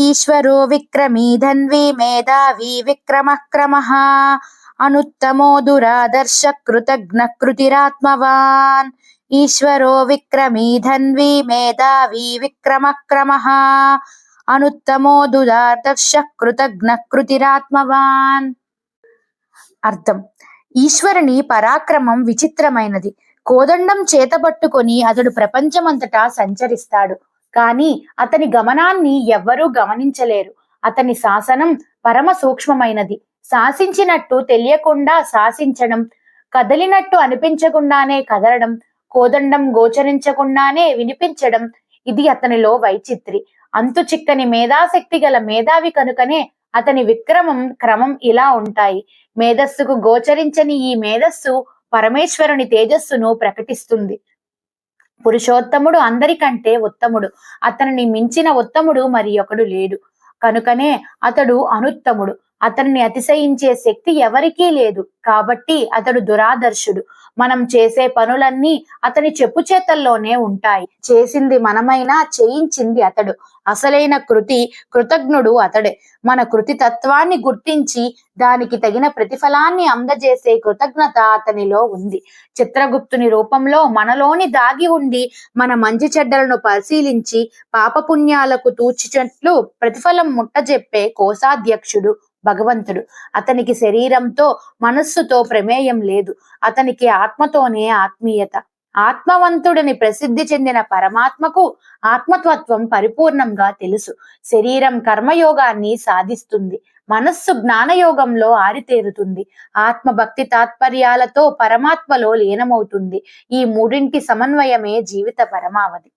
ఈశ్వరో విక్రమీ ధన్వీ మేధావీ విక్రమః క్రమః అనుత్తమో దురాదర్శ కృతజ్ఞ కృతిరాత్మవాన్. ఈశ్వరో విక్రమీ ధన్వీ మేధావీ విక్రమః క్రమః అనుత్తమో దురాదర్శ కృతజ్ఞ కృతిరాత్మవాన్. అర్థం: ఈశ్వరుని పరాక్రమం విచిత్రమైనది. కోదండం చేతపట్టుకొని అతడు ప్రపంచమంతటా సంచరిస్తాడు. కాని అతని గమనాన్ని ఎవ్వరూ గమనించలేరు. అతని శాసనం పరమ సూక్ష్మమైనది. శాసించినట్టు తెలియకుండా శాసించడం, కదలినట్టు అనిపించకుండానే కదలడం, కోదండం గోచరించకుండానే వినిపించడం, ఇది అతనిలో వైచిత్రి. అంతు చిక్కని మేధాశక్తి గల మేధావి కనుకనే అతని విక్రమం క్రమం ఇలా ఉంటాయి. మేధస్సుకు గోచరించని ఈ మేధస్సు పరమేశ్వరుని తేజస్సును ప్రకటిస్తుంది. పురుషోత్తముడు అందరికంటే ఉత్తముడు. అతనిని మించిన ఉత్తముడు మరి ఒకడు లేడు. కనుకనే అతడు అనుత్తముడు. అతనిని అతిశయించే శక్తి ఎవరికీ లేదు. కాబట్టి అతడు దురాదర్శుడు. మనం చేసే పనులన్నీ అతని చెప్పు చేతల్లోనే ఉంటాయి. చేసింది మనమైనా చేయించింది అతడు. అసలైన కృతజ్ఞుడు అతడే. మన కృతి తత్వాన్ని గుర్తించి దానికి తగిన ప్రతిఫలాన్ని అందజేసే కృతజ్ఞత అతనిలో ఉంది. చిత్రగుప్తుని రూపంలో మనలోని దాగి ఉండి మన మంచి చెడ్డలను పరిశీలించి పాపపుణ్యాలకు తూచినట్లు ప్రతిఫలం ముట్టజెప్పే కోశాధ్యక్షుడు భగవంతుడు. అతనికి శరీరంతో మనస్సుతో ప్రమేయం లేదు. అతనికి ఆత్మతోనే ఆత్మీయత. ఆత్మవంతుడిని ప్రసిద్ధి చెందిన పరమాత్మకు ఆత్మతత్వం పరిపూర్ణంగా తెలుసు. శరీరం కర్మయోగాన్ని సాధిస్తుంది. మనస్సు జ్ఞానయోగంలో ఆరితేరుతుంది. ఆత్మభక్తి తాత్పర్యాలతో పరమాత్మలో లీనమవుతుంది. ఈ మూడింటి సమన్వయమే జీవిత పరమావధి.